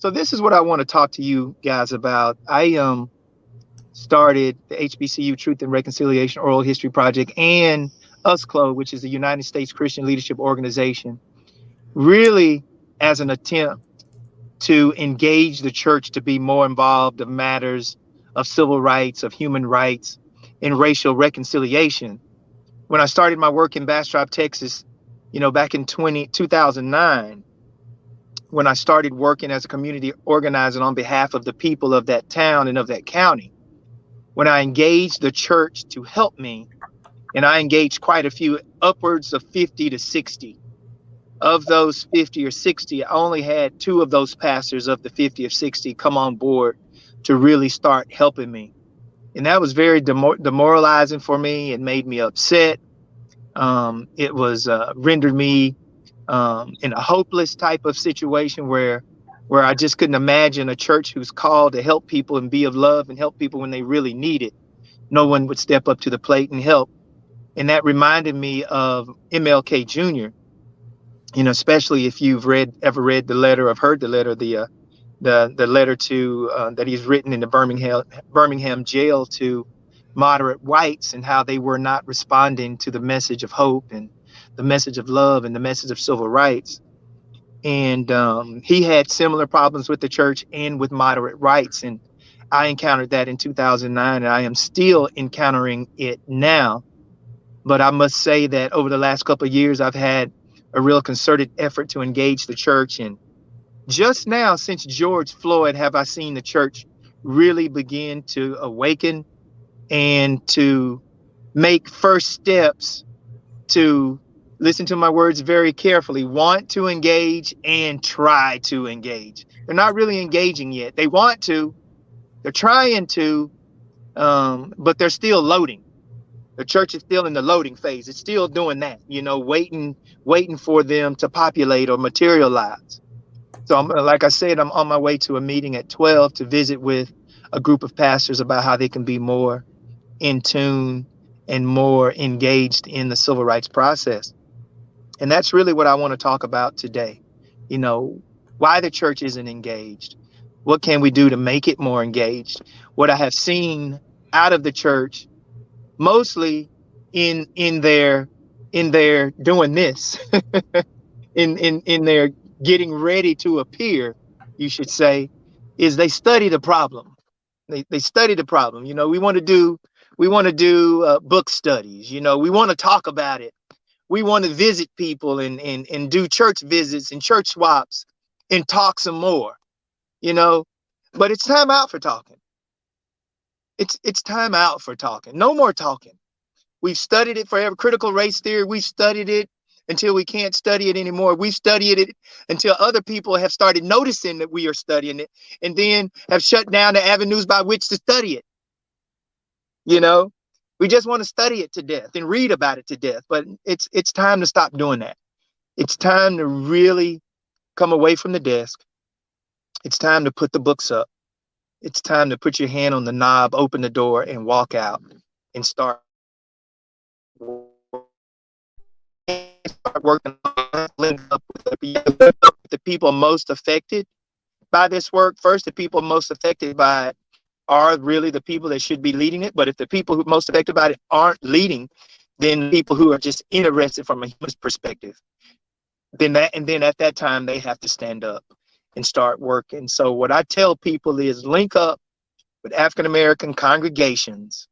So this is what I want to talk to you guys about. I started the HBCU Truth and Reconciliation Oral History Project and USCLO, which is the United States Christian Leadership Organization, really as an attempt to engage the church to be more involved in matters of civil rights, of human rights, and racial reconciliation. When I started my work in Bastrop, Texas, back in 2009, when I started working as a community organizer on behalf of the people of that town and of that county, when I engaged the church to help me, and I engaged quite a few, upwards of 50 to 60. Of those 50 or 60, I only had two of those pastors of the 50 or 60 come on board to really start helping me. And that was very demoralizing for me. It made me upset. It was rendered me in a hopeless type of situation where I just couldn't imagine a church who's called to help people and be of love and help people when they really need it. No one would step up to the plate and help. And that reminded me of MLK Jr. Especially if you've ever read the letter, or heard the letter, the letter to that he's written in the Birmingham jail to moderate whites, and how they were not responding to the message of hope and the message of love and the message of civil rights. And he had similar problems with the church and with moderate rights. And I encountered that in 2009, and I am still encountering it now. But I must say that over the last couple of years, I've had a real concerted effort to engage the church. And just now, since George Floyd, have I seen the church really begin to awaken and to make first steps to, listen to my words very carefully, want to engage and try to engage. They're not really engaging yet. They want to, they're trying to, but they're still loading. The church is still in the loading phase. It's still doing that, waiting for them to populate or materialize. So like I said, I'm on my way to a meeting at 12 to visit with a group of pastors about how they can be more in tune and more engaged in the civil rights process. And that's really what I want to talk about today. Why the church isn't engaged. What can we do to make it more engaged? What I have seen out of the church, mostly in their doing this, in their getting ready to appear, you should say, is they study the problem. They study the problem. We want to do book studies. We want to talk about it. We want to visit people and do church visits and church swaps and talk some more, but it's time out for talking. It's time out for talking. No more talking. We've studied it forever. Critical race theory, we've studied it until we can't study it anymore. We've studied it until other people have started noticing that we are studying it, and then have shut down the avenues by which to study it. We just want to study it to death and read about it to death, but it's time to stop doing that. It's time to really come away from the desk. It's time to put the books up. It's time to put your hand on the knob, open the door, and walk out and start working, link up with the people most affected by this work. First, the people most affected by it are really the people that should be leading it. But if the people who are most affected by it aren't leading, then people who are just interested from a human perspective, then at that time they have to stand up and start working. So what I tell people is link up with African American congregations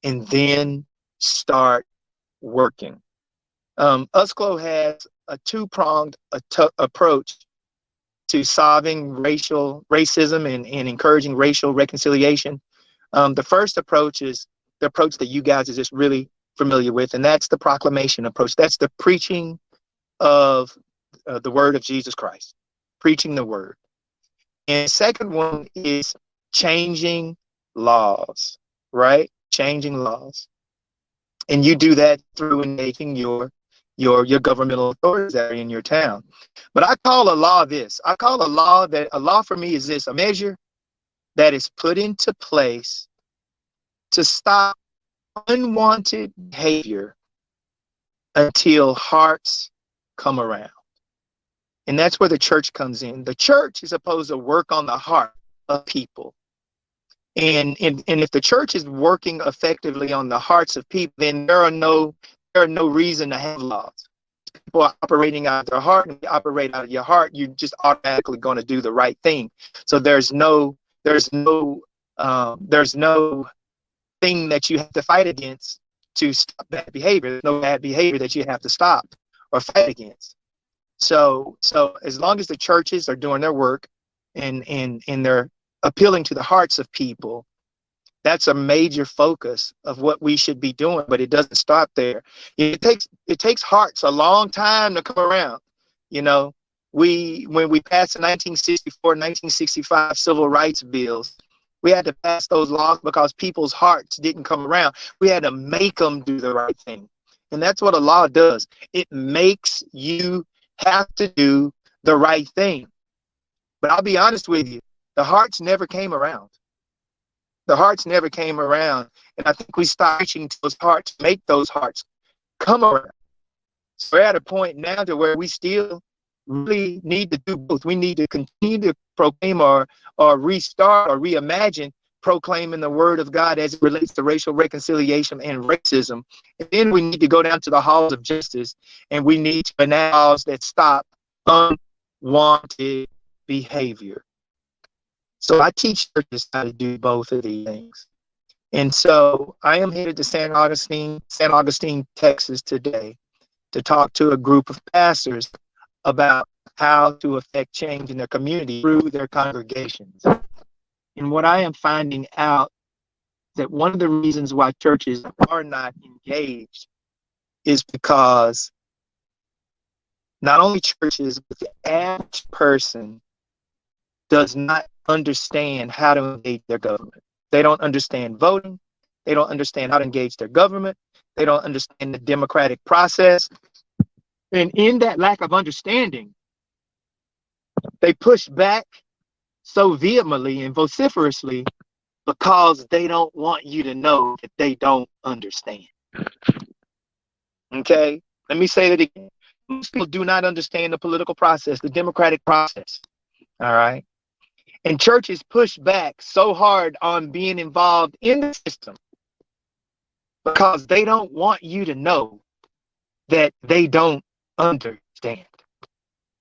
and then start working. USCLO has a two-pronged approach to solving racism and encouraging racial reconciliation. The first approach is the approach that you guys are just really familiar with, and that's the proclamation approach. That's the preaching of the word of Jesus Christ, preaching the word. And the second one is changing laws, right? Changing laws. And you do that through engaging your governmental authorities that are in your town. But I call a law this. I call a law for me is this: a measure that is put into place to stop unwanted behavior until hearts come around. And that's where the church comes in. The church is supposed to work on the heart of people. And if the church is working effectively on the hearts of people, then there are no reason to have laws. People are operating out of their heart, and if you operate out of your heart, you're just automatically going to do the right thing. So there's no thing that you have to fight against to stop bad behavior. There's no bad behavior that you have to stop or fight against. So as long as the churches are doing their work and they're appealing to the hearts of people, that's a major focus of what we should be doing. But it doesn't stop there. It takes hearts a long time to come around. You know, when we passed the 1964, 1965 civil rights bills, we had to pass those laws because people's hearts didn't come around. We had to make them do the right thing. And that's what a law does. It makes you have to do the right thing. But I'll be honest with you, the hearts never came around. The hearts never came around. And I think we stopped reaching to those hearts, make those hearts come around. So we're at a point now to where we still really need to do both. We need to continue to proclaim or restart or reimagine proclaiming the word of God as it relates to racial reconciliation and racism. And then we need to go down to the halls of justice, and we need to enact laws that stop unwanted behavior. So I teach churches how to do both of these things. And so I am headed to San Augustine, Texas today to talk to a group of pastors about how to affect change in their community through their congregations. And what I am finding out that one of the reasons why churches are not engaged is because not only churches, but the average person does not understand how to engage their government. They don't understand voting. They don't understand how to engage their government. They don't understand the democratic process. And in that lack of understanding, they push back so vehemently and vociferously because they don't want you to know that they don't understand. Okay? Let me say that again. Most people do not understand the political process, the democratic process. All right? And churches push back so hard on being involved in the system because they don't want you to know that they don't understand.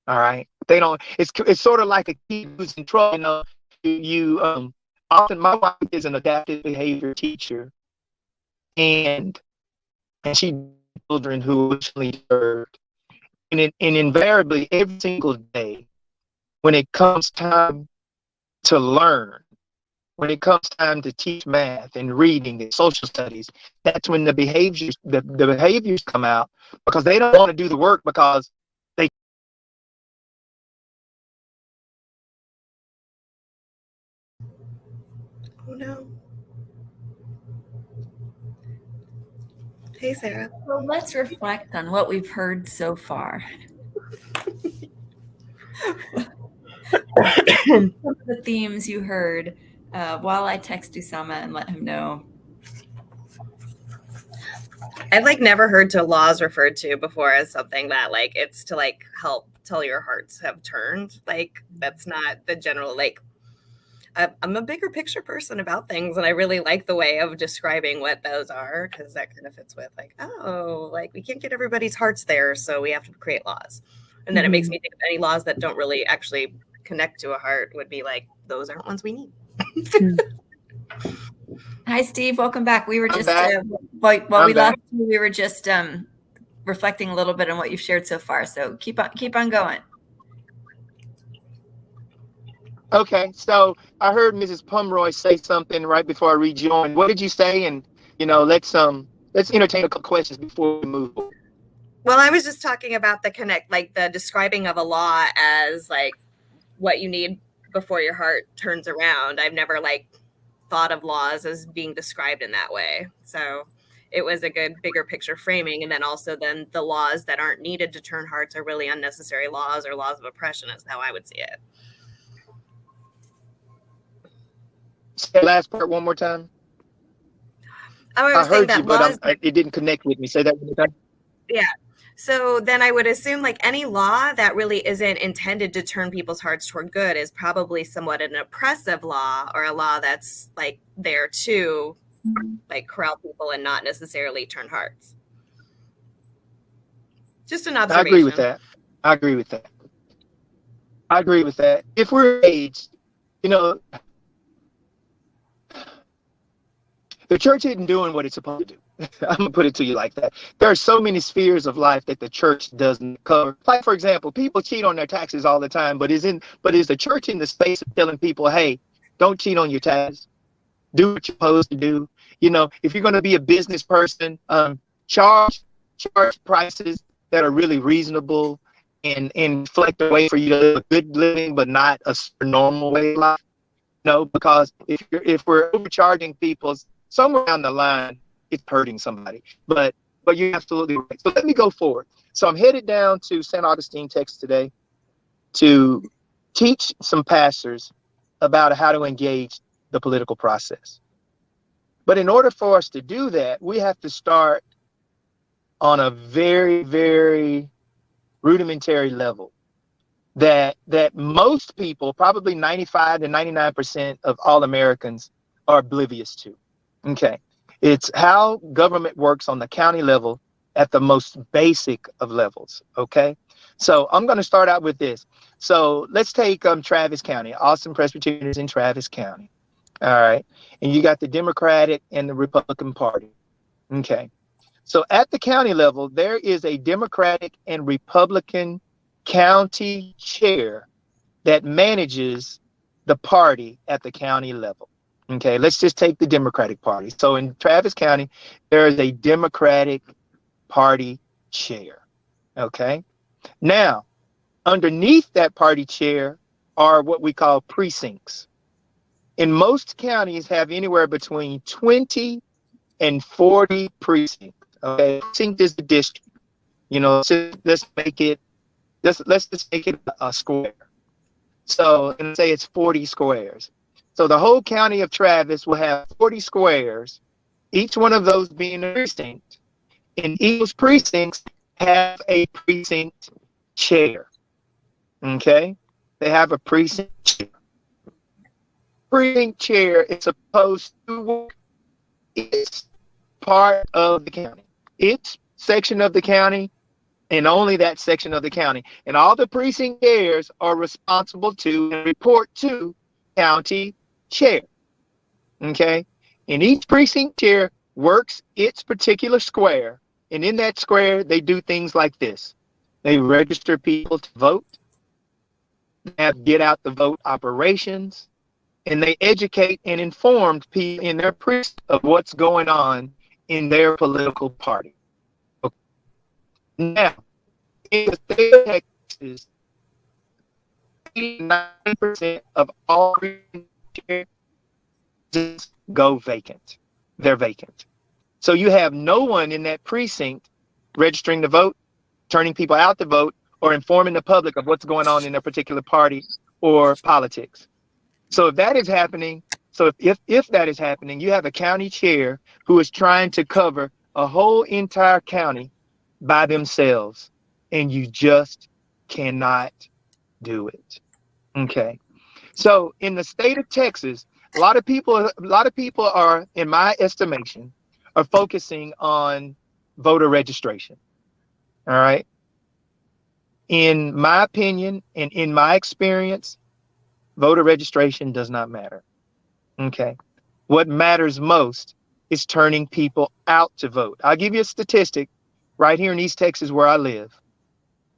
All right? They don't. It's sort of like a kid who's in trouble. You know, often my wife is an adaptive behavior teacher, and she children who originally served, and invariably every single day, when it comes time to learn, when it comes time to teach math and reading and social studies, that's when the behaviors come out because they don't want to do the work because they. Oh no. Hey, Sarah. Well, let's reflect on what we've heard so far. Some of the themes you heard while I text Usama and let him know. I've never heard to laws referred to before as something that it's to help tell your hearts have turned. That's not the general I'm a bigger picture person about things, and I really like the way of describing what those are because that kind of fits with we can't get everybody's hearts there, so we have to create laws. And then it makes me think of any laws that don't really actually connect to a heart would be those aren't ones we need. Hi, Steve. Welcome back. We were just while we left you, we were just reflecting a little bit on what you've shared so far. So keep on going. Okay, so I heard Mrs. Pomeroy say something right before I rejoined. What did you say? And let's entertain a couple questions before we move. Well, I was just talking about the describing of a law as what you need before your heart turns around. I've never thought of laws as being described in that way. So it was a good bigger picture framing. And then also the laws that aren't needed to turn hearts are really unnecessary laws or laws of oppression is how I would see it. Say the last part one more time. I heard you, but it didn't connect with me. Say that one more time. Yeah. So then I would assume like any law that really isn't intended to turn people's hearts toward good is probably somewhat an oppressive law, or a law that's like there to like corral people and not necessarily turn hearts. Just an observation. I agree with that. I agree with that. I agree with that. If we're aged, you know, the church isn't doing what it's supposed to do. I'm gonna put it to you like that. There are so many spheres of life that the church doesn't cover. Like, for example, people cheat on their taxes all the time, but is the church in the space of telling people, hey, don't cheat on your taxes, do what you're supposed to do. You know, if you're gonna be a business person, charge prices that are really reasonable and reflect a way for you to live a good living, but not a normal way of life. No, because if we're overcharging people, somewhere down the line, it's hurting somebody. But you're absolutely right. So let me go forward. So I'm headed down to St. Augustine, Texas today to teach some pastors about how to engage the political process. But in order for us to do that, we have to start on a very, very rudimentary level that most people, probably 95 to 99% of all Americans, are oblivious to. Okay. It's how government works on the county level at the most basic of levels. Okay. So I'm going to start out with this. So let's take Travis County. Austin Presbyterian is in Travis County. All right. And you got the Democratic and the Republican Party. Okay. So at the county level, there is a Democratic and Republican county chair that manages the party at the county level. Okay, let's just take the Democratic Party. So in Travis County, there is a Democratic Party chair. Okay, now underneath that party chair are what we call precincts. And most counties have anywhere between 20 and 40 precincts. Okay, precinct is the district. You know, so let's just make it a square. So, and say it's 40 squares. So the whole county of Travis will have 40 squares, each one of those being a precinct. And each precincts have a precinct chair. Okay? They have a precinct chair. Precinct chair is supposed to work its part of the county. Its section of the county, and only that section of the county. And all the precinct chairs are responsible to and report to county chair. Okay? And each precinct chair works its particular square. And in that square, they do things like this. They register people to vote. They have get out the vote operations. And they educate and inform people in their precinct of what's going on in their political party. Okay. Now, in the state of Texas, 89% of all chairs just go vacant. They're vacant. So you have no one in that precinct registering to vote, turning people out to vote, or informing the public of what's going on in their particular party or politics. So if that is happening, if that is happening, you have a county chair who is trying to cover a whole entire county by themselves, and you just cannot do it. Okay. So in the state of Texas, a lot of people are, in my estimation, are focusing on voter registration. All right. In my opinion and in my experience, voter registration does not matter. Okay. What matters most is turning people out to vote. I'll give you a statistic right here in East Texas where I live.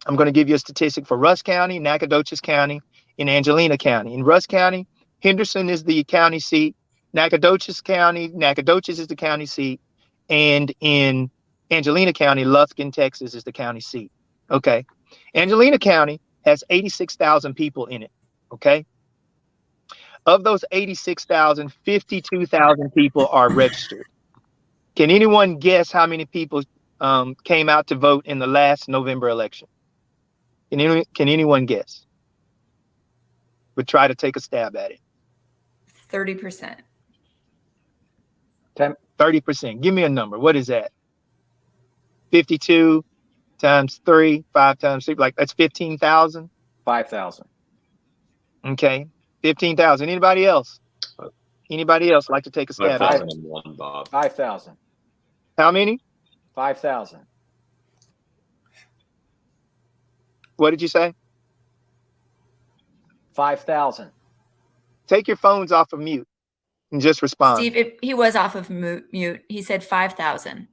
I'm going to give you a statistic for Rusk County, Nacogdoches County, and Angelina County. In Rusk County, Henderson is the county seat. Nacogdoches is the county seat. And in Angelina County, Lufkin, Texas is the county seat. Okay. Angelina County has 86,000 people in it. Okay. Of those 86,000, 52,000 people are registered. Can anyone guess how many people came out to vote in the last November election? Can anyone guess? But try to take a stab at it. 30%. 30%. Give me a number. What is that? 52. times 3, 5 times 3, like that's 15,000. 5,000. Okay, 15,000. Anybody else? Anybody else like to take a stab at it? 5,001, Bob. 5,000. How many? 5,000. What did you say? 5,000. Take your phones off of mute and just respond. Steve, he was off of mute. He said 5,000.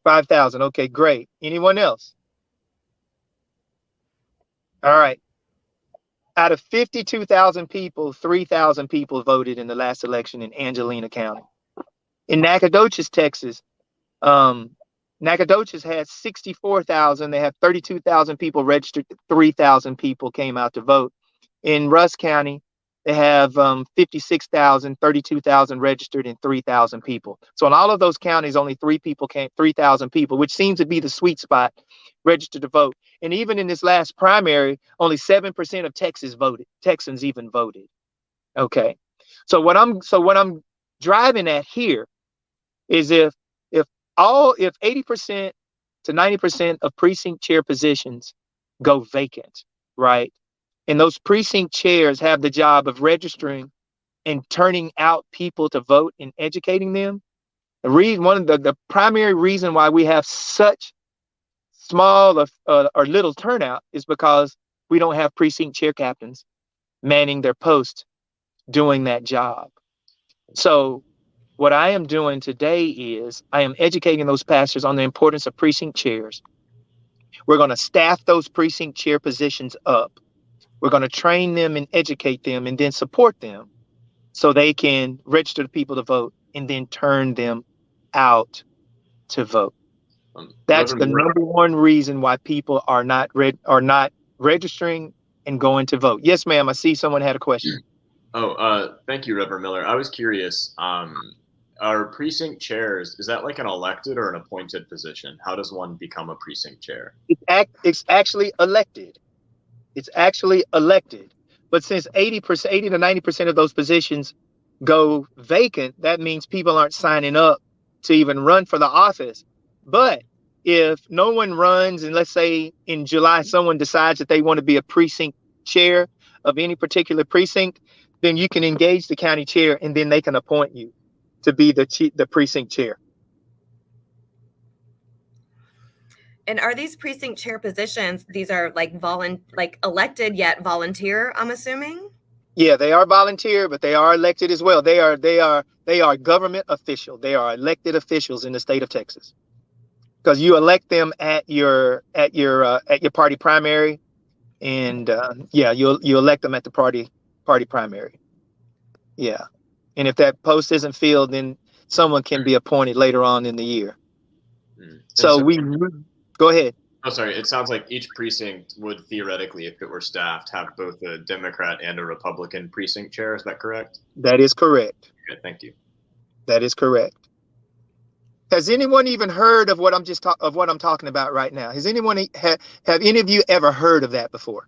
5,000. Okay, great. Anyone else? All right. Out of 52,000 people, 3,000 people voted in the last election in Angelina County. In Nacogdoches, Texas, Nacogdoches had 64,000. They have 32,000 people registered. 3,000 people came out to vote. In Russ County, they have 56,000, 32,000 registered, and 3,000 people. So in all of those counties, only 3,000 people, which seems to be the sweet spot, registered to vote. And even in this last primary, only 7% of Texans even voted. Okay. So what I'm driving at here is if 80% to 90% of precinct chair positions go vacant, right? And those precinct chairs have the job of registering and turning out people to vote and educating them. One of the primary reason why we have such small or little turnout is because we don't have precinct chair captains manning their posts doing that job. So what I am doing today is I am educating those pastors on the importance of precinct chairs. We're going to staff those precinct chair positions up. We're going to train them and educate them and then support them so they can register the people to vote and then turn them out to vote. That's the number one reason why people are not registering and going to vote. Yes, ma'am. I see someone had a question. Thank you, Reverend Miller. I was curious. Are precinct chairs, is that like an elected or an appointed position? How does one become a precinct chair? It's actually elected. It's actually elected. But since 80 to 90% of those positions go vacant, that means people aren't signing up to even run for the office. But if no one runs, and let's say in July, someone decides that they want to be a precinct chair of any particular precinct, then you can engage the county chair and then they can appoint you to be the precinct chair. And are these precinct chair positions, these are like elected yet volunteer, I'm assuming? Yeah, they are volunteer, but they are elected as well. They are government official. They are elected officials in the state of Texas. Because you elect them at your party primary, and you elect them at the party primary. Yeah. And if that post isn't filled, then someone can be appointed later on in the year. So we go ahead. Oh, sorry. It sounds like each precinct would theoretically, if it were staffed, have both a Democrat and a Republican precinct chair. Is that correct? That is correct. Okay, thank you. That is correct. Has anyone even heard of what I'm talking about right now? Has anyone have any of you ever heard of that before?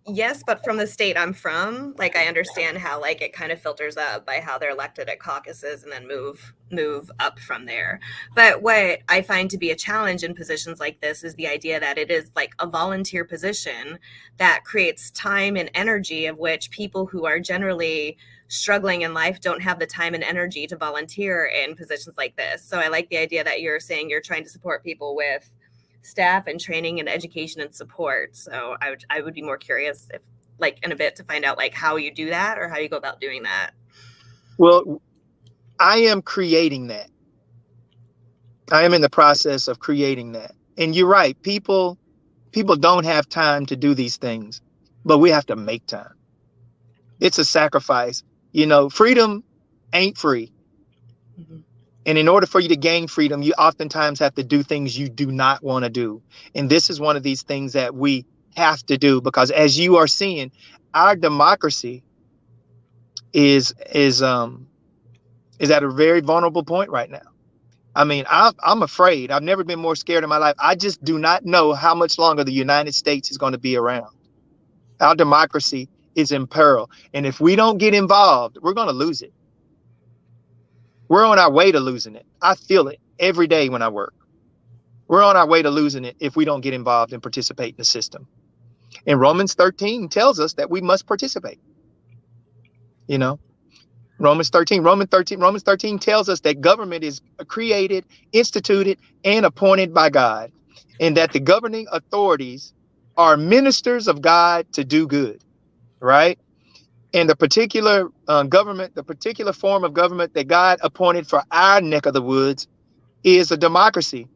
Yes, but from the state I'm from, like I understand how like it kind of filters up by how they're elected at caucuses and then move up from there. But what I find to be a challenge in positions like this is the idea that it is like a volunteer position that creates time and energy of which people who are generally struggling in life don't have the time and energy to volunteer in positions like this. So I like the idea that you're saying you're trying to support people with staff and training and education and support. So I would be more curious if like in a bit to find out like how you do that or how you go about doing that. Well, I am creating that. I am in the process of creating that. And you're right. People don't have time to do these things, but we have to make time. It's a sacrifice. You know, freedom ain't free. Mm-hmm. And in order for you to gain freedom, you oftentimes have to do things you do not want to do. And this is one of these things that we have to do because as you are seeing, our democracy is at a very vulnerable point right now. I mean, I'm afraid. I've never been more scared in my life. I just do not know how much longer the United States is going to be around. Our democracy is in peril. And if we don't get involved, we're going to lose it. We're on our way to losing it. I feel it every day when I work. we're on our way to losing it if we don't get involved and participate in the system. And Romans 13 tells us that we must participate. You know, Romans 13 tells us that government is created, instituted, and appointed by God, and that the governing authorities are ministers of God to do good, right? And the particular government, the particular form of government that God appointed for our neck of the woods is a democracy.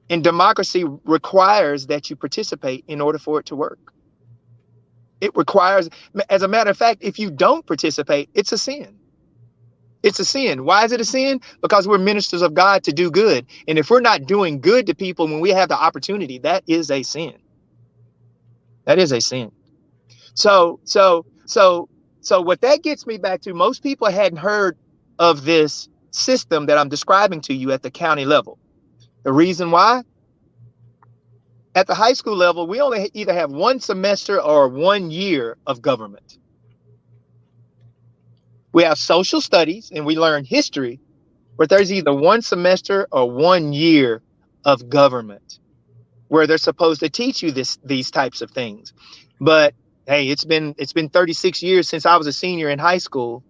And democracy requires that you participate in order for it to work. It requires, as a matter of fact, if you don't participate, it's a sin. It's a sin. Why is it a sin? Because we're ministers of God to do good. And if we're not doing good to people when we have the opportunity, that is a sin. That is a sin. So what that gets me back to, most people hadn't heard of this system that I'm describing to you at the county level. The reason why? At the high school level, we only either have 1 semester or 1 year of government. We have social studies and we learn history, but there's either 1 semester or 1 year of government where they're supposed to teach you these types of things. But hey, it's been 36 years since I was a senior in high school.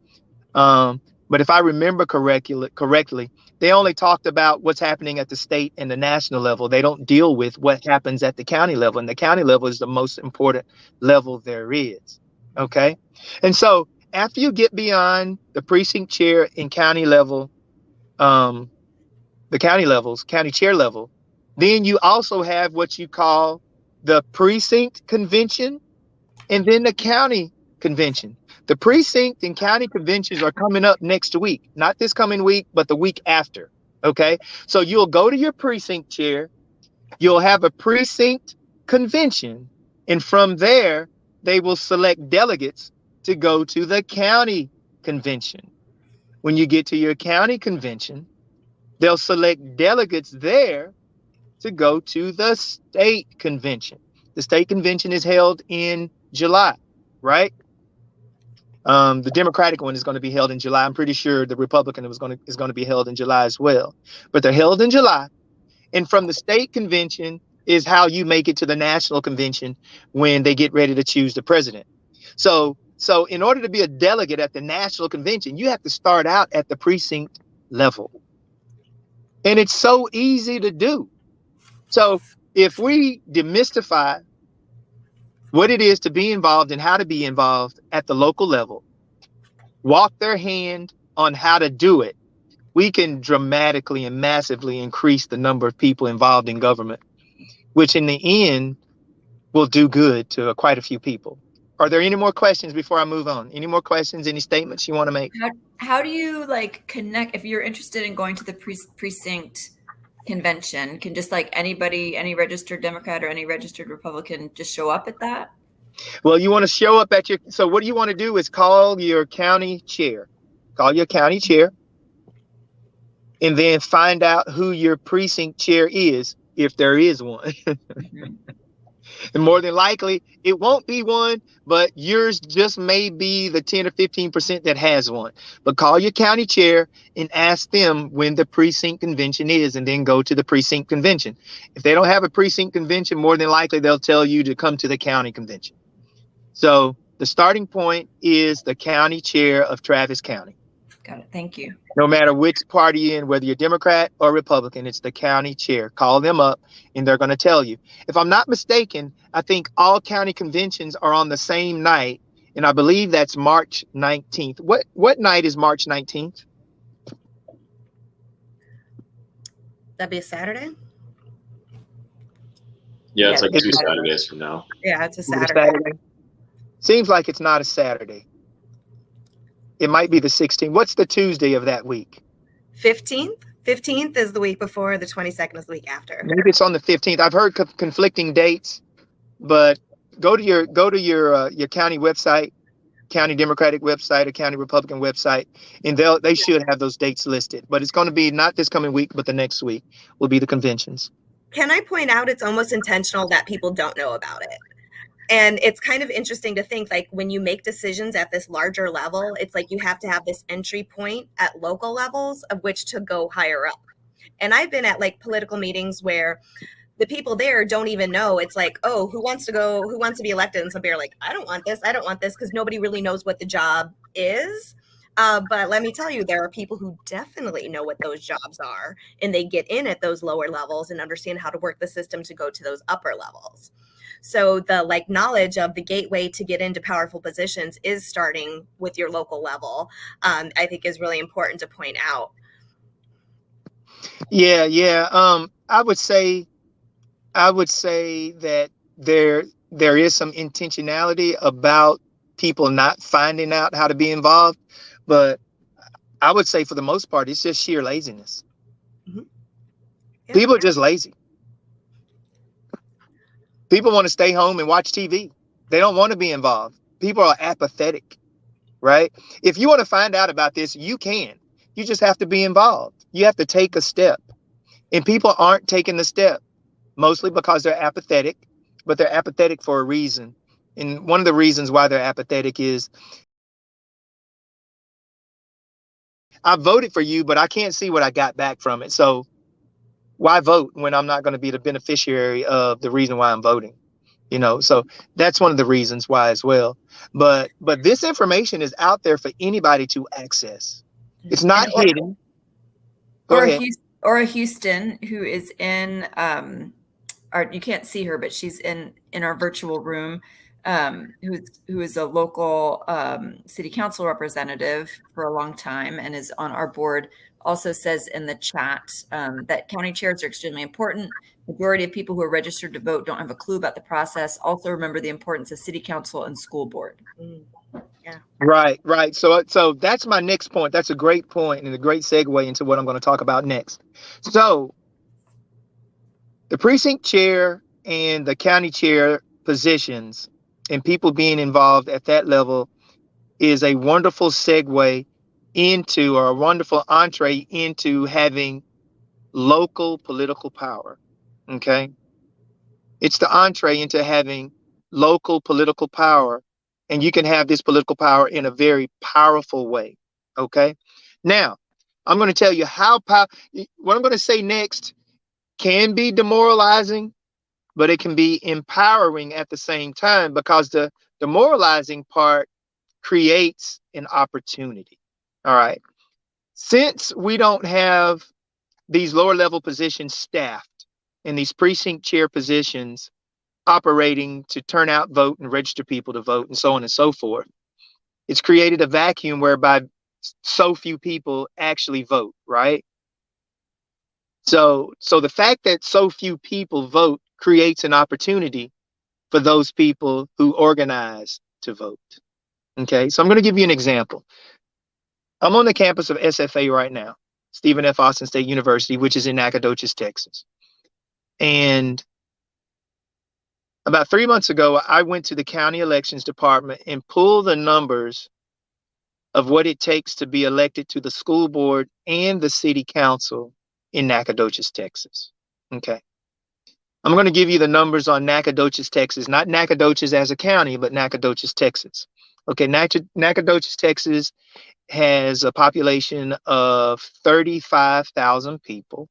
But if I remember correctly, they only talked about what's happening at the state and the national level. They don't deal with what happens at the county level. And the county level is the most important level there is. Okay. And so after you get beyond the precinct chair and county level, the county chair level, then you also have what you call the precinct convention and then the county convention. The precinct and county conventions are coming up next week, not this coming week, but the week after. Okay. So you'll go to your precinct chair, you'll have a precinct convention, and from there, they will select delegates to go to the county convention. When you get to your county convention, they'll select delegates there to go to the state convention. The state convention is held in July, right? The Democratic one is going to be held in July. I'm pretty sure the Republican is going to be held in July as well. But they're held in July. And from the state convention is how you make it to the national convention when they get ready to choose the president. So in order to be a delegate at the national convention, you have to start out at the precinct level. And it's so easy to do. So if we demystify what it is to be involved and how to be involved at the local level, walk their hand on how to do it, we can dramatically and massively increase the number of people involved in government, which in the end will do good to quite a few people. Are there any more questions before I move on? Any more questions, any statements you want to make? How do you connect, if you're interested in going to the precinct convention, can just anybody, any registered Democrat or any registered Republican just show up at that? Well, you want to show up at so what you want to do is call your county chair. Call your county chair and then find out who your precinct chair is, if there is one. Mm-hmm. And more than likely, it won't be one, but yours just may be the 10 or 15% that has one. But call your county chair and ask them when the precinct convention is, and then go to the precinct convention. If they don't have a precinct convention, more than likely, they'll tell you to come to the county convention. So the starting point is the county chair of Travis County. Got it. Thank you. No matter which party you're in, whether you're Democrat or Republican, it's the county chair. Call them up and they're going to tell you. If I'm not mistaken, I think all county conventions are on the same night. And I believe that's March 19th. What night is March 19th? That'd be a Saturday? Yeah, it's Yeah, like 2 Saturdays from now. Yeah, it's a Saturday. Seems like it's not a Saturday. It might be the 16th. What's the Tuesday of that week? 15th? 15th is the week before, the 22nd is the week after. Maybe it's on the 15th. I've heard conflicting dates, but go to your county website, county Democratic website or county Republican website, and they should have those dates listed. But it's going to be not this coming week, but the next week will be the conventions. Can I point out it's almost intentional that people don't know about it? And it's kind of interesting to think, when you make decisions at this larger level, it's you have to have this entry point at local levels of which to go higher up. And I've been at political meetings where the people there don't even know. It's like, oh, who wants to be elected? And some people are like, I don't want this, because nobody really knows what the job is. But let me tell you, there are people who definitely know what those jobs are, and they get in at those lower levels and understand how to work the system to go to those upper levels. So the like knowledge of the gateway to get into powerful positions is starting with your local level. I think is really important to point out. Yeah. I would say that there is some intentionality about people not finding out how to be involved, but I would say for the most part, it's just sheer laziness. Mm-hmm. Yeah. People are just lazy. People want to stay home and watch TV. They don't want to be involved. People are apathetic, right? If you want to find out about this, you can. You just have to be involved. You have to take a step. And people aren't taking the step, mostly because they're apathetic, but they're apathetic for a reason. And one of the reasons why they're apathetic is, I voted for you, but I can't see what I got back from it. So why vote when I'm not going to be the beneficiary of the reason why I'm voting? So that's one of the reasons why as well. But this information is out there for anybody to access. It's not hidden. Go ahead. Or a Houston who is in you can't see her, but she's in our virtual room, who is a local city council representative for a long time and is on our board, also says in the chat that county chairs are extremely important. Majority of people who are registered to vote don't have a clue about the process. Also remember the importance of city council and school board. Yeah. Right. So that's my next point. That's a great point and a great segue into what I'm going to talk about next. So the precinct chair and the county chair positions and people being involved at that level is a wonderful segue into, or a wonderful entree into, having local political power. Okay. It's the entree into having local political power. And you can have this political power in a very powerful way. Okay. Now, I'm going to tell you what I'm going to say next can be demoralizing, but it can be empowering at the same time, because the demoralizing part creates an opportunity. All right. Since we don't have these lower level positions staffed and these precinct chair positions operating to turn out vote and register people to vote and so on and so forth, it's created a vacuum whereby so few people actually vote, right? So the fact that so few people vote creates an opportunity for those people who organize to vote. Okay, so I'm going to give you an example. I'm on the campus of SFA right now, Stephen F. Austin State University, which is in Nacogdoches, Texas. And about 3 months ago, I went to the county elections department and pulled the numbers of what it takes to be elected to the school board and the city council in Nacogdoches, Texas. Okay. I'm going to give you the numbers on Nacogdoches, Texas, not Nacogdoches as a county, but Nacogdoches, Texas. Okay, Nacogdoches, Texas has a population of 35,000 people.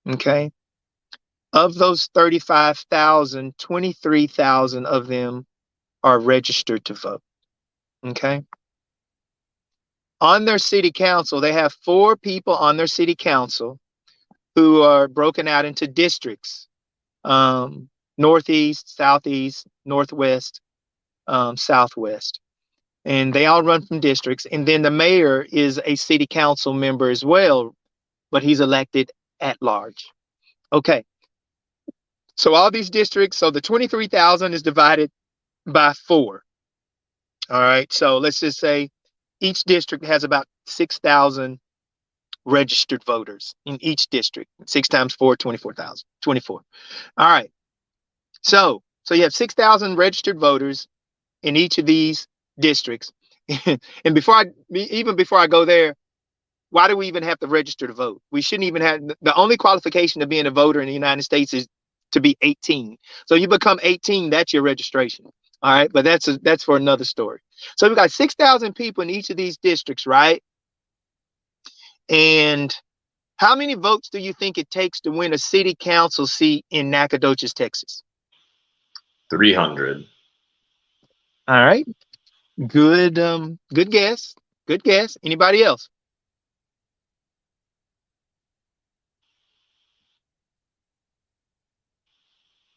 Okay. Of those 35,000, 23,000 of them are registered to vote. Okay. On their city council, they have 4 people on their city council who are broken out into districts: Northeast, Southeast, Northwest, Southwest. And they all run from districts. And then the mayor is a city council member as well, but he's elected at large. Okay. So all these districts, so the 23,000 is divided by 4. All right. So let's just say each district has about 6,000 registered voters in each district. 6 times 4, 24,000. 24. All right. So you have 6,000 registered voters in each of these districts. And before I go there, why do we even have to register to vote? We shouldn't even have. The only qualification to being a voter in the United States is to be 18. So you become 18, that's your registration. All right. But that's for another story. So we've got 6,000 people in each of these districts, right? And How many votes do you think it takes to win a city council seat in Nacogdoches, Texas? 300. All right. Good, good guess. Good guess. Anybody else?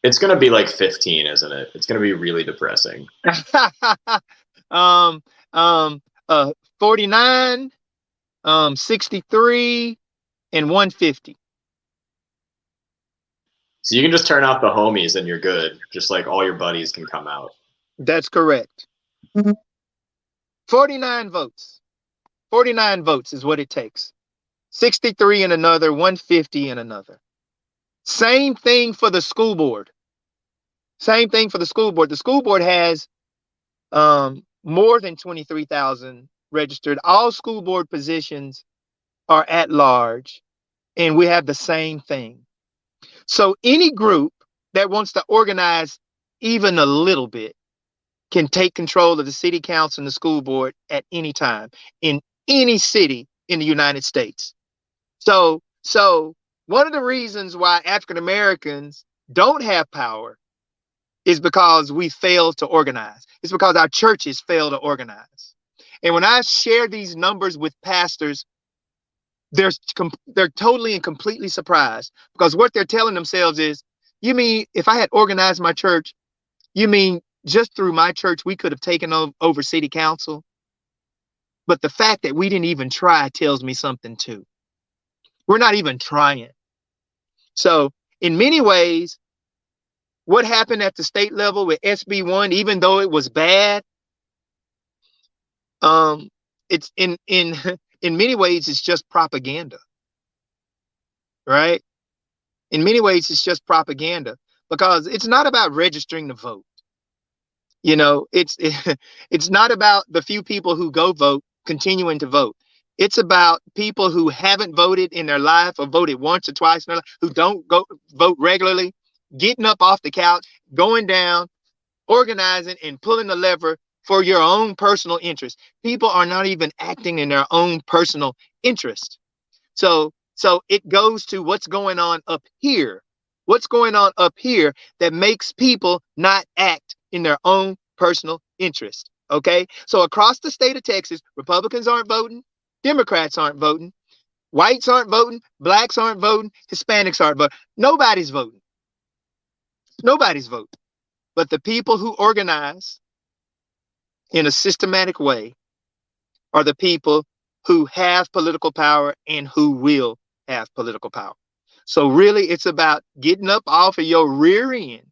It's going to be like 15, isn't it? It's going to be really depressing. um, um, 49, 63, and 150. So you can just turn out the homies and you're good. Just like all your buddies can come out. That's correct. 49 votes. 49 votes is what it takes. 63 in another, 150 in another. Same thing for the school board. Same thing for the school board. The school board has more than 23,000 registered. All school board positions are at large, and we have the same thing. So any group that wants to organize even a little bit can take control of the city council and the school board at any time in any city in the United States. So one of the reasons why African Americans don't have power is because we fail to organize. It's because our churches fail to organize. And when I share these numbers with pastors, they're totally and completely surprised, because what they're telling themselves is, you mean if I had organized my church, you mean just through my church we could have taken over city council? But the fact that we didn't even try tells me something too. We're not even trying. So in many ways, what happened at the state level with SB1, even though it was bad, it's in many ways it's just propaganda, right? In many ways it's just propaganda, because it's not about registering to vote. You know, it's not about the few people who go vote continuing to vote. It's about people who haven't voted in their life, or voted once or twice in their life, who don't go vote regularly, getting up off the couch, going down, organizing and pulling the lever for your own personal interest. People are not even acting in their own personal interest. So it goes to what's going on up here. What's going on up here that makes people not act in their own personal interest. Okay. So across the state of Texas, Republicans aren't voting. Democrats aren't voting. Whites aren't voting. Blacks aren't voting. Hispanics aren't voting. Nobody's voting. Nobody's voting. But the people who organize in a systematic way are the people who have political power and who will have political power. So really, it's about getting up off of your rear end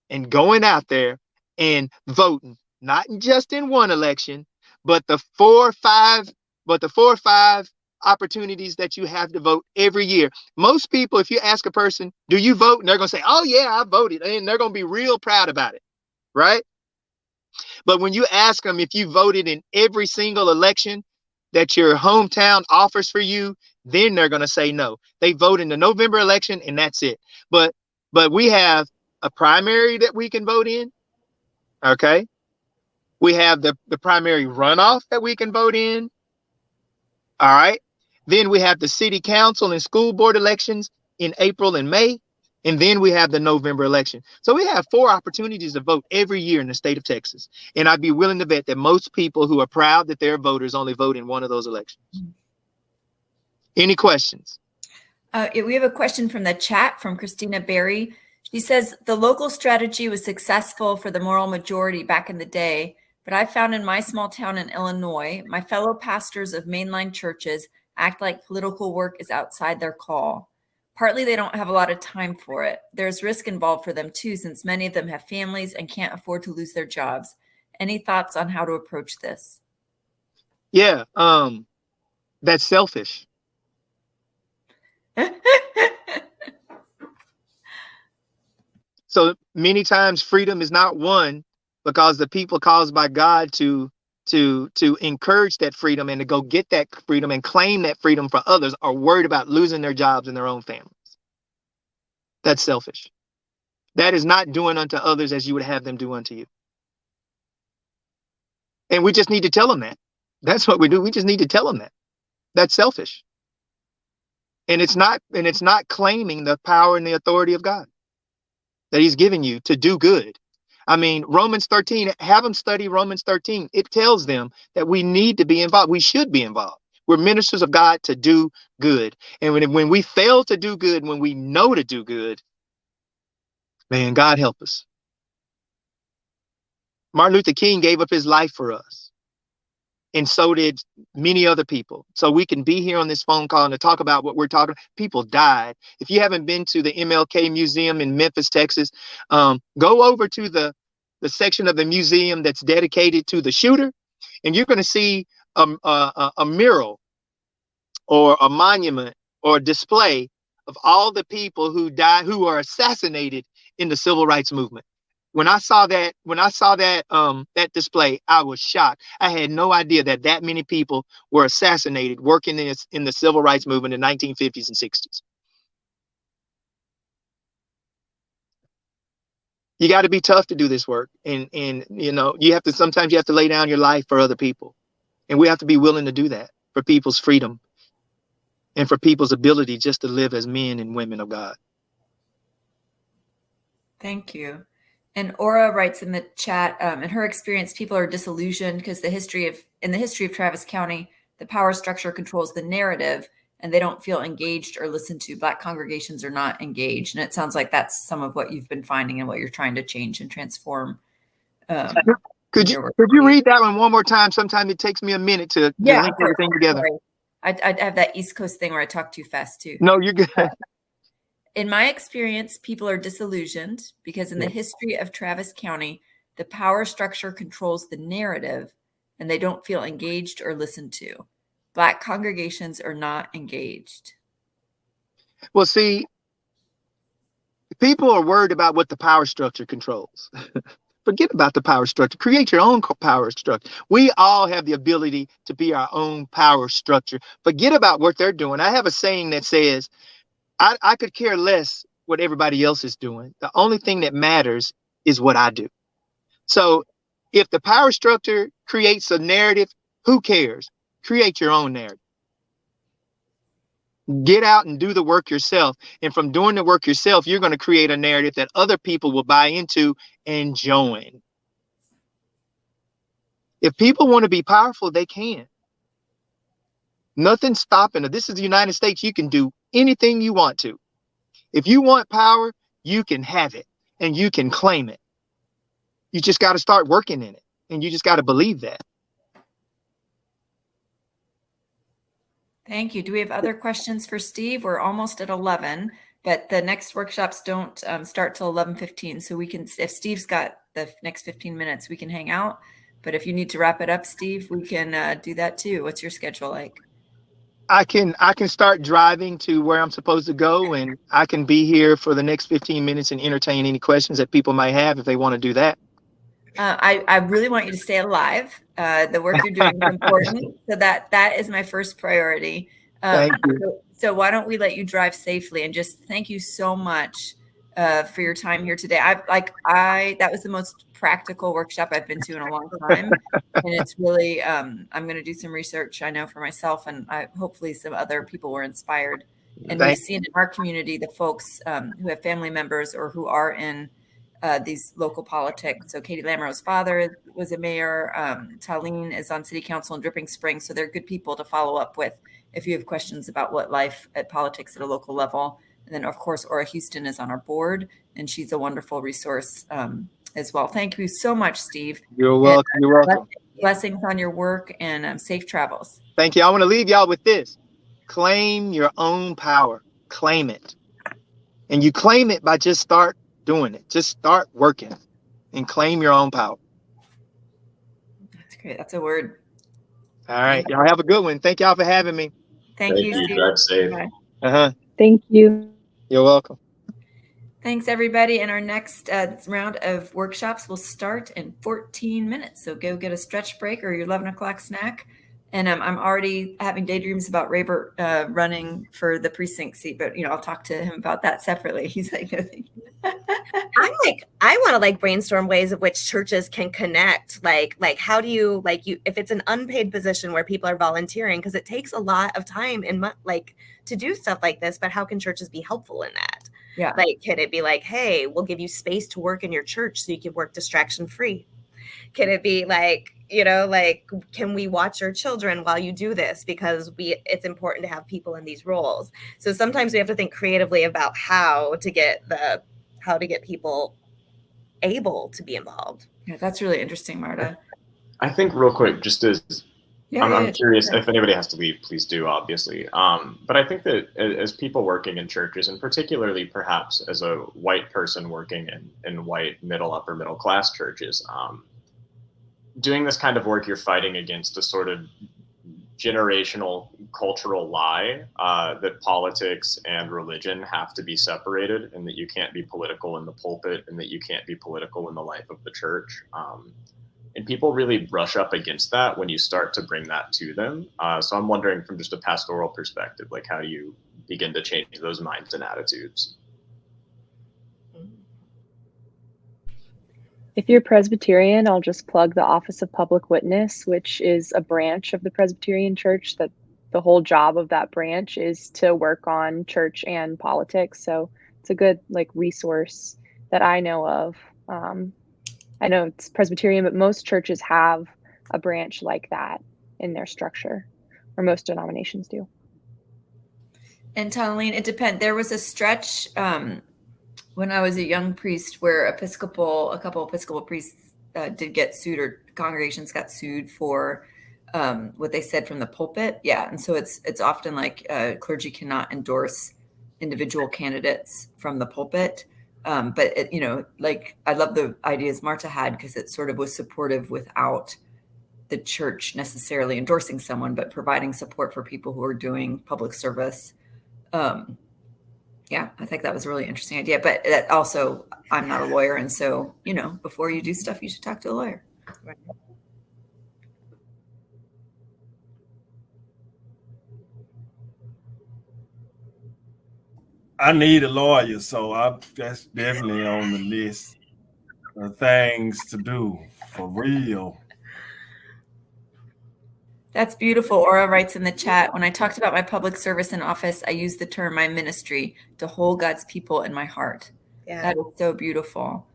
and going out there and voting, not just in one election, but the four or five opportunities that you have to vote every year. Most people, if you ask a person, do you vote? And they're going to say, oh yeah, I voted. And they're going to be real proud about it. Right? But when you ask them if you voted in every single election that your hometown offers for you, then they're going to say no. They vote in the November election and that's it. But we have a primary that we can vote in. Okay. We have the primary runoff that we can vote in. All right. Then we have the city council and school board elections in April and May. And then we have the November election. So we have 4 opportunities to vote every year in the state of Texas. And I'd be willing to bet that most people who are proud that they're voters only vote in one of those elections. Any questions? We have a question from the chat from Christina Berry. She says, the local strategy was successful for the moral majority back in the day, but I found in my small town in Illinois, my fellow pastors of mainline churches act like political work is outside their call. Partly they don't have a lot of time for it. There's risk involved for them too, since many of them have families and can't afford to lose their jobs. Any thoughts on how to approach this? Yeah, that's selfish. So many times freedom is not won because the people caused by God to encourage that freedom and to go get that freedom and claim that freedom for others are worried about losing their jobs and their own families. That's selfish. That is not doing unto others as you would have them do unto you. And we just need to tell them that. That's what we do. We just need to tell them that. That's selfish. And it's not claiming the power and the authority of God that he's given you to do good. I mean, Romans 13, have them study Romans 13. It tells them that we need to be involved. We should be involved. We're ministers of God to do good. And when we fail to do good, when we know to do good, man, God help us. Martin Luther King gave up his life for us. And so did many other people. So we can be here on this phone call and to talk about what we're talking. People died. If you haven't been to the MLK Museum in Memphis, Texas, go over to the section of the museum that's dedicated to the shooter, and you're going to see a mural or a monument or a display of all the people who died, who were assassinated in the civil rights movement. When I saw that that display, I was shocked. I had no idea that many people were assassinated working in the civil rights movement in the 1950s and 60s. You got to be tough to do this work, and sometimes you have to lay down your life for other people, and we have to be willing to do that for people's freedom and for people's ability just to live as men and women of God. Thank you. And Aura writes in the chat, in her experience, people are disillusioned because in the history of Travis County, the power structure controls the narrative and they don't feel engaged or listened to. Black congregations are not engaged. And it sounds like that's some of what you've been finding and what you're trying to change and transform. Could you read that one more time? Sometimes it takes me a minute to link everything together. I have that East Coast thing where I talk too fast too. No, you're good. In my experience, people are disillusioned because in the history of Travis County, the power structure controls the narrative and they don't feel engaged or listened to. Black congregations are not engaged. Well, see, people are worried about what the power structure controls. Forget about the power structure. Create your own power structure. We all have the ability to be our own power structure. Forget about what they're doing. I have a saying that says, I could care less what everybody else is doing. The only thing that matters is what I do. So if the power structure creates a narrative, who cares? Create your own narrative. Get out and do the work yourself. And from doing the work yourself, you're going to create a narrative that other people will buy into and join. If people want to be powerful, they can. Nothing's stopping it. This is the United States. You can do anything you want to. If you want power, you can have it and you can claim it. You just got to start working in it, and you just got to believe that. Thank you. Do we have other questions for Steve? We're almost at 11, but the next workshops don't start till 11:15. So we can, if Steve's got the next 15 minutes, we can hang out. But if you need to wrap it up, Steve, we can do that too. What's your schedule like? I can start driving to where I'm supposed to go, and I can be here for the next 15 minutes and entertain any questions that people might have if they want to do that. I really want you to stay alive. The work you're doing is important. So that is my first priority. Thank you. So why don't we let you drive safely, and just thank you so much for your time here today. That was the most practical workshop I've been to in a long time. And it's really, I'm going to do some research, I know, for myself, and hopefully some other people were inspired. And we've seen in our community, the folks who have family members or who are in these local politics. So Katie Lamoureux's father was a mayor. Talene is on city council in Dripping Springs. So they're good people to follow up with if you have questions about what life at politics at a local level. And then, of course, Aura Houston is on our board, and she's a wonderful resource as well. Thank you so much, Steve. You're welcome. You're welcome. Blessings on your work and safe travels. Thank you. I want to leave y'all with this. Claim your own power. Claim it. And you claim it by just start doing it. Just start working and claim your own power. That's great. That's a word. All right. Y'all have a good one. Thank y'all for having me. Thank you, Steve. Drive safe. Uh-huh. Thank you. You're welcome. Thanks, everybody. And our next round of workshops will start in 14 minutes. So go get a stretch break or your 11 o'clock snack. And I'm already having daydreams about Raybert running for the precinct seat, but I'll talk to him about that separately. He's like, no, thank you. I want to like brainstorm ways of which churches can connect. Like how do you if it's an unpaid position where people are volunteering, because it takes a lot of time and like to do stuff like this, but how can churches be helpful in that? Yeah. Like, could it be like, hey, we'll give you space to work in your church so you can work distraction free? Can it be like, like, can we watch your children while you do this? Because it's important to have people in these roles. So sometimes we have to think creatively about how to get people able to be involved. Yeah, that's really interesting, Marta. I think real quick, just as I'm curious, sure. if anybody has to leave, please do, obviously. But I think that as people working in churches, and particularly perhaps as a white person working in white upper middle class churches, doing this kind of work, you're fighting against a sort of generational cultural lie that politics and religion have to be separated, and that you can't be political in the pulpit, and that you can't be political in the life of the church. And people really brush up against that when you start to bring that to them. So I'm wondering, from just a pastoral perspective, like, how do you begin to change those minds and attitudes? If you're Presbyterian, I'll just plug the Office of Public Witness, which is a branch of the Presbyterian Church that the whole job of that branch is to work on church and politics. So it's a good resource that I know of. I know it's Presbyterian, but most churches have a branch like that in their structure, or most denominations do. And Talene, it depends. There was a stretch when I was a young priest where a couple Episcopal priests did get sued, or congregations got sued for what they said from the pulpit. Yeah, and so it's often like clergy cannot endorse individual candidates from the pulpit. But I love the ideas Marta had, because it sort of was supportive without the church necessarily endorsing someone, but providing support for people who are doing public service. Yeah, I think that was a really interesting idea. But that also, I'm not a lawyer, and so before you do stuff, you should talk to a lawyer. Right. I need a lawyer, so that's definitely on the list of things to do for real. That's beautiful. Aura writes in the chat, when I talked about my public service in office, I used the term my ministry, to hold God's people in my heart. Yeah. That is so beautiful,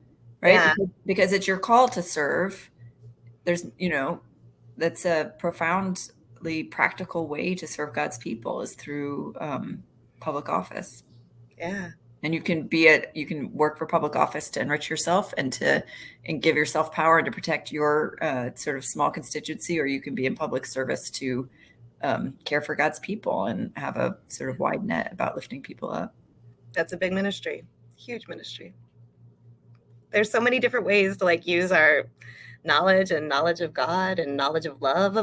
right? Yeah. Because it's your call to serve. There's, that's a profoundly practical way to serve God's people, is through public office. Yeah. And you can work for public office to enrich yourself and give yourself power and to protect your sort of small constituency, or you can be in public service to care for God's people and have a sort of wide net about lifting people up. That's a big ministry, huge ministry. There's so many different ways to use our knowledge of God and knowledge of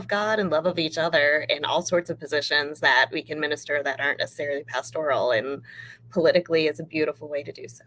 God and love of each other in all sorts of positions that we can minister that aren't necessarily pastoral, and politically it's a beautiful way to do so.